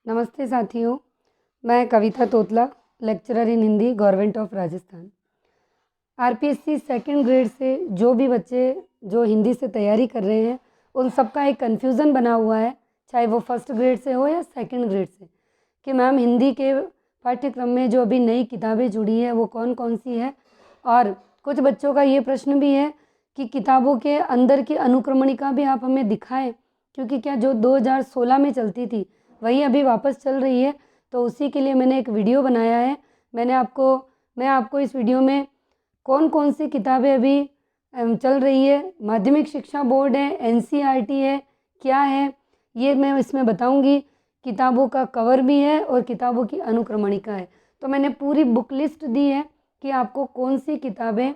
नमस्ते साथियों, मैं Kavita Totla, lecturer in Hindi, government of Rajasthan. RPSC second grade से जो भी बच्चे जो हिंदी से तैयारी कर रहे हैं, उन सबका एक कन्फ्यूज़न बना हुआ है, चाहे वो फर्स्ट ग्रेड से हो या सेकंड ग्रेड से, कि मैम हिंदी के पाठ्यक्रम में जो अभी नई किताबें जुड़ी है वो कौन कौन सी है। और कुछ बच्चों का ये प्रश्न भी है कि किताबों के अंदर की अनुक्रमणिका भी आप हमें दिखाएं, क्योंकि क्या जो 2016 में चलती थी वही अभी वापस चल रही है। तो उसी के लिए मैंने एक वीडियो बनाया है। मैं आपको इस वीडियो में कौन कौन सी किताबें अभी चल रही है, माध्यमिक शिक्षा बोर्ड है, एनसीईआरटी है, क्या है, ये मैं इसमें बताऊंगी। किताबों का कवर भी है और किताबों की अनुक्रमणिका है। तो मैंने पूरी बुक लिस्ट दी है कि आपको कौन सी किताबें,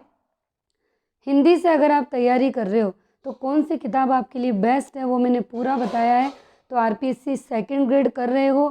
हिंदी से अगर आप तैयारी कर रहे हो तो कौन सी किताब आपके लिए बेस्ट है, वो मैंने पूरा बताया है। तो आरपीएससी सेकंड ग्रेड कर रहे हो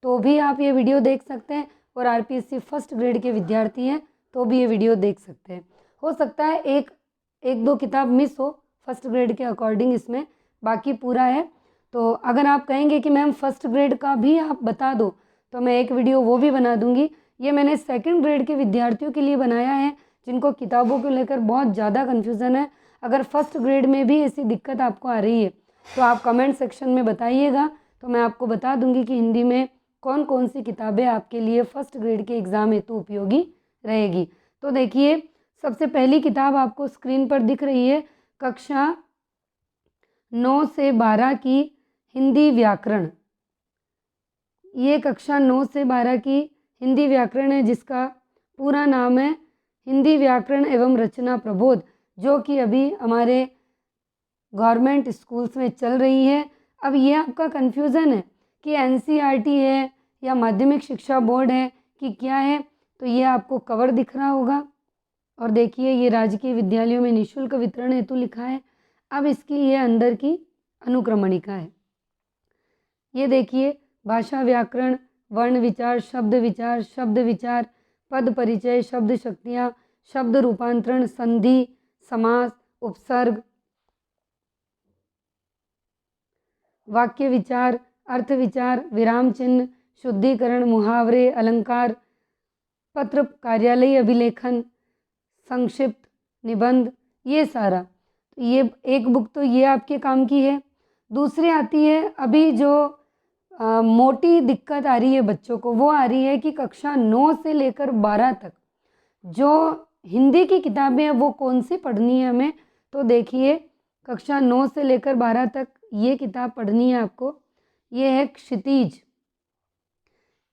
तो भी आप ये वीडियो देख सकते हैं, और आरपीएससी फर्स्ट ग्रेड के विद्यार्थी हैं तो भी ये वीडियो देख सकते हैं। हो सकता है एक दो किताब मिस हो फर्स्ट ग्रेड के अकॉर्डिंग, इसमें बाकी पूरा है। तो अगर आप कहेंगे कि मैम फर्स्ट ग्रेड का भी आप बता दो, तो मैं एक वीडियो वो भी बना दूंगी। ये मैंने सेकंड ग्रेड के विद्यार्थियों के लिए बनाया है जिनको किताबों को लेकर बहुत ज़्यादा कन्फ्यूज़न है। अगर फर्स्ट ग्रेड में भी ऐसी दिक्कत आपको आ रही है तो आप कमेंट सेक्शन में बताइएगा, तो मैं आपको बता दूंगी कि हिंदी में कौन कौन सी किताबें आपके लिए फर्स्ट ग्रेड के एग्ज़ाम हेतु उपयोगी रहेगी। तो देखिए, सबसे पहली किताब आपको स्क्रीन पर दिख रही है, कक्षा 9 से 12 की हिंदी व्याकरण। ये कक्षा 9 से 12 की हिंदी व्याकरण है, जिसका पूरा नाम है हिंदी व्याकरण एवं रचना प्रबोध, जो कि अभी हमारे गवर्नमेंट स्कूल्स में चल रही है। अब ये आपका कन्फ्यूज़न है कि एनसीईआरटी है या माध्यमिक शिक्षा बोर्ड है कि क्या है, तो ये आपको कवर दिख रहा होगा। और देखिए, ये राजकीय विद्यालयों में निःशुल्क वितरण हेतु लिखा है। अब इसकी ये अंदर की अनुक्रमणिका है। ये देखिए, भाषा व्याकरण, वर्ण विचार, शब्द विचार, पद परिचय, शब्द शक्तियाँ, शब्द रूपांतरण, संधि, समास, उपसर्ग, वाक्य विचार, अर्थ विचार, विराम चिन्ह, शुद्धिकरण, मुहावरे, अलंकार, पत्र कार्यालय अभिलेखन, संक्षिप्त, निबंध, ये सारा। तो ये एक बुक तो ये आपके काम की है। दूसरी आती है, अभी जो मोटी दिक्कत आ रही है बच्चों को, वो आ रही है कि कक्षा 9 से लेकर 12 तक जो हिंदी की किताबें हैं वो कौन सी पढ़नी है हमें। तो देखिए, कक्षा 9 से लेकर 12 तक ये किताब पढ़नी है आपको। ये है क्षितिज।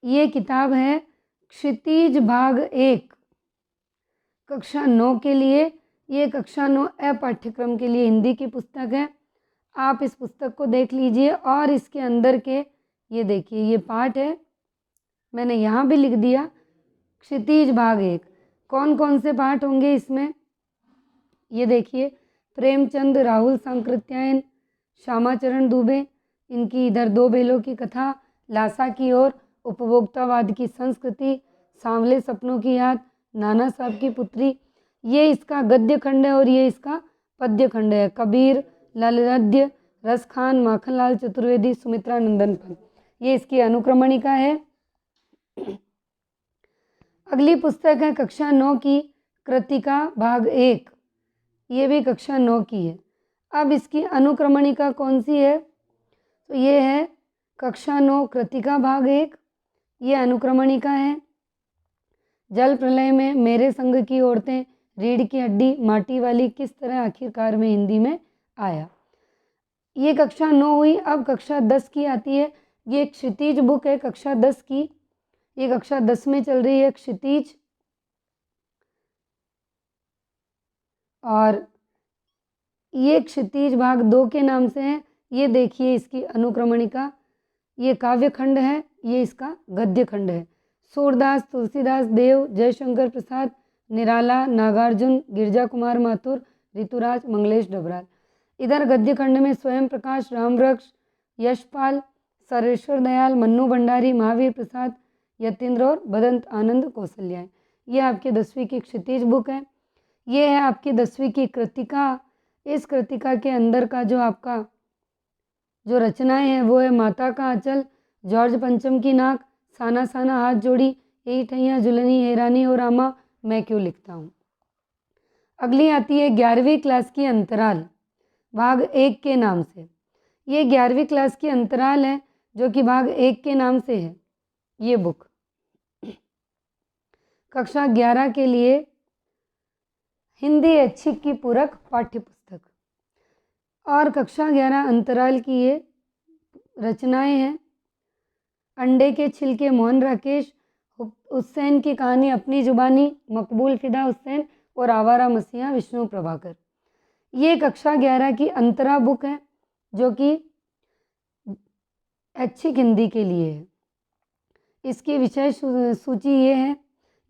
ये किताब है क्षितिज भाग 1, कक्षा 9 के लिए। ये कक्षा 9 पाठ्यक्रम के लिए हिंदी की पुस्तक है। आप इस पुस्तक को देख लीजिए, और इसके अंदर के ये देखिए, ये पाठ है, मैंने यहाँ भी लिख दिया क्षितिज भाग 1। कौन कौन से पाठ होंगे इसमें, ये देखिए, प्रेमचंद, राहुल सांकृत्यायन, श्यामाचरण दुबे, इनकी इधर दो बेलों की कथा, लासा की ओर, उपभोक्तावाद की संस्कृति, सांवले सपनों की याद, नाना साहब की पुत्री। ये इसका गद्य खंड है और ये इसका पद्य खंड है। कबीर, ललगद्य, रसखान, माखनलाल चतुर्वेदी, सुमित्रा नंदन पंत, ये इसकी अनुक्रमणिका है। अगली पुस्तक है कक्षा 9 की कृतिका भाग 1। ये भी कक्षा 9 की है। अब इसकी अनुक्रमणिका कौन सी है, तो ये है कक्षा 9 कृतिका भाग 1। ये अनुक्रमणिका है। जल प्रलय में मेरे संग की औरतें, रीढ़ की हड्डी, माटी वाली, किस तरह आखिरकार में हिंदी में आया। ये कक्षा 9 हुई। अब कक्षा 10 की आती है। ये क्षितिज बुक है कक्षा 10 की। ये कक्षा 10 में चल रही है क्षितिज। और ये क्षितिज भाग 2 के नाम से है। ये देखिए इसकी अनुक्रमणिका। ये काव्य खंड है, ये इसका गद्य खंड है। सूरदास, तुलसीदास, देव, जयशंकर प्रसाद, निराला, नागार्जुन, गिरजा कुमार माथुर, ऋतुराज, मंगलेश डबराल। इधर गद्य खंड में स्वयं प्रकाश, रामवृक्ष, यशपाल, सर्वेश्वर दयाल, मन्नू भंडारी, महावीर प्रसाद, यतीन्द्र और बदंत आनंद कौशल्या। ये आपकी 10वीं की क्षितिज बुक है। ये है आपकी 10वीं की कृतिका। इस कृतिका के अंदर का जो आपका जो रचनाएं हैं वो है माता का आंचल, जॉर्ज पंचम की नाक, साना साना हाथ जोड़ी, यही ठैया जुलनी हैरानी हो रामा, मैं क्यों लिखता हूँ। अगली आती है 11वीं क्लास की अंतराल, भाग 1 के नाम से। ये 11वीं क्लास की अंतराल है जो कि भाग 1 के नाम से है ये बुक। कक्षा 11 के लिए हिंदी ऐच्छिक की पूरक पाठ्य पुस्तक। और कक्षा 11 अंतराल की ये रचनाएं हैं। अंडे के छिलके मोहन राकेश, हुसैन की कहानी अपनी जुबानी, मकबूल फिदा हुसैन और आवारा मसीहा विष्णु प्रभाकर। ये कक्षा 11 की अंतरा बुक है जो कि ऐच्छिक हिंदी के लिए है। इसकी विषय सूची ये है,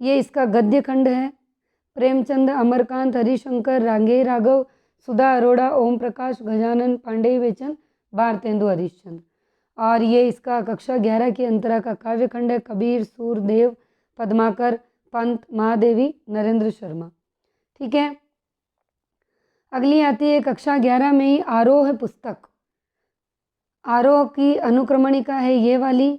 ये इसका गद्य खंड है। प्रेमचंद, अमरकांत, हरिशंकर, रांगे राघव, सुधा अरोड़ा, ओम प्रकाश, गजानन, पांडे बेचन, भारतेंदु हरिश्चंद्र। और ये इसका कक्षा 11 की अंतरा का काव्य खंड है। कबीर, सूरदेव, पद्माकर, पंत, महादेवी, नरेंद्र शर्मा। ठीक है। अगली आती है कक्षा 11 में ही आरोह पुस्तक। आरोह की अनुक्रमणिका है ये वाली।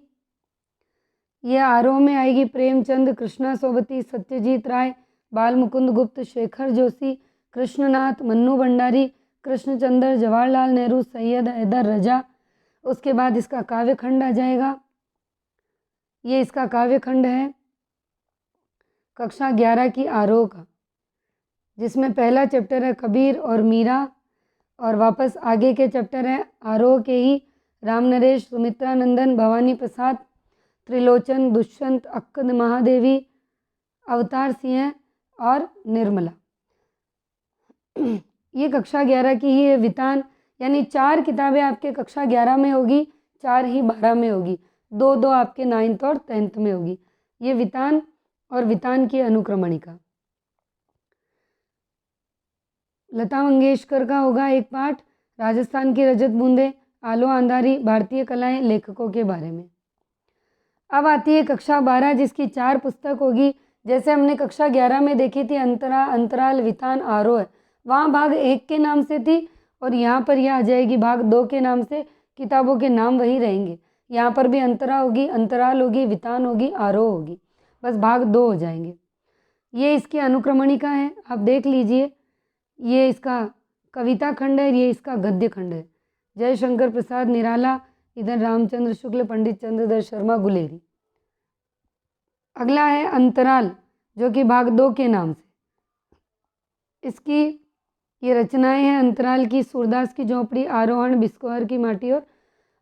ये आरोह में आएगी प्रेमचंद, कृष्णा सोबती, सत्यजीत राय, बाल मुकुंद गुप्त, शेखर जोशी, कृष्णनाथ, मन्नू भंडारी, कृष्णचंद्र, जवाहरलाल नेहरू, सैयद हैदर रजा। उसके बाद इसका काव्य खंड आ जाएगा। ये इसका काव्य खंड है कक्षा 11 की आरोह का, जिसमें पहला चैप्टर है कबीर और मीरा, और वापस आगे के चैप्टर है आरोह के ही राम नरेश, सुमित्रा नंदन, भवानी प्रसाद, त्रिलोचन, दुष्यंत, अक्कद, महादेवी, अवतार सिंह और निर्मला। ये कक्षा 11 की ही है वितान, यानी 4 किताबें आपके कक्षा 11 में होगी, 4 ही 12 में होगी, 2 आपके 9th और 10th में होगी। ये वितान और वितान की अनुक्रमणिका। लता मंगेशकर का होगा एक पाठ, राजस्थान की रजत बूंदे, आलो अंधारी, भारतीय कलाएं, लेखकों के बारे में। अब आती है कक्षा 12 जिसकी 4 पुस्तक होगी। जैसे हमने कक्षा 11 में देखी थी अंतरा, अंतराल, वितान, आरोह, वहाँ भाग 1 के नाम से थी और यहाँ पर यह आ जाएगी भाग 2 के नाम से। किताबों के नाम वही रहेंगे, यहाँ पर भी अंतरा होगी, अंतराल होगी, वितान होगी, आरोह होगी, बस भाग 2 हो जाएंगे। ये इसकी अनुक्रमणिका है, आप देख लीजिए। ये इसका कविता खंड है, ये इसका गद्य खंड है। जयशंकर प्रसाद निराला, इधर रामचंद्र शुक्ल, पंडित चंद्रधर शर्मा गुलेरी। अगला है अंतराल जो कि भाग 2 के नाम से। इसकी ये रचनाएं हैं अंतराल की, सूरदास की झोपड़ी, आरोहण, बिस्कोहर की माटी और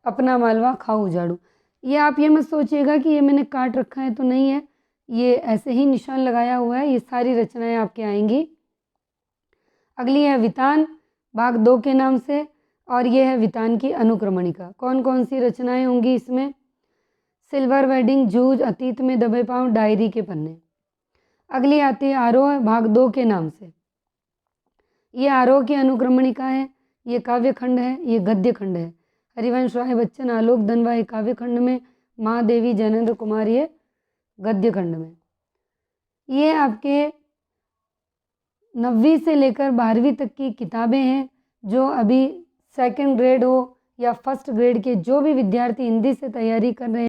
अपना मालवा खाऊ उजाड़ू। ये आप ये मत सोचिएगा कि ये मैंने काट रखा है, तो नहीं है, ये ऐसे ही निशान लगाया हुआ है। ये सारी रचनाएं आपके आएंगी। अगली है वितान, भाग 2 के नाम से, और ये है वितान की अनुक्रमणिका। कौन कौन सी रचनाएं होंगी इसमें? सिल्वर वेडिंग, जूझ, अतीत में दबे पांव, डायरी के पन्ने। अगली आती है आरोह, भाग 2 के नाम से। ये आरोह की अनुक्रमणिका है, ये काव्य खंड है, ये गद्य खंड है। हरिवंश राय बच्चन, आलोक धनवा ये काव्य खंड में, महादेवी, जैनेन्द्र कुमार ये गद्य खंड में। ये आपके 9वीं से लेकर 12वीं तक की किताबें हैं। जो अभी 2nd ग्रेड हो या 1st ग्रेड के जो भी विद्यार्थी हिंदी से तैयारी कर रहे हैं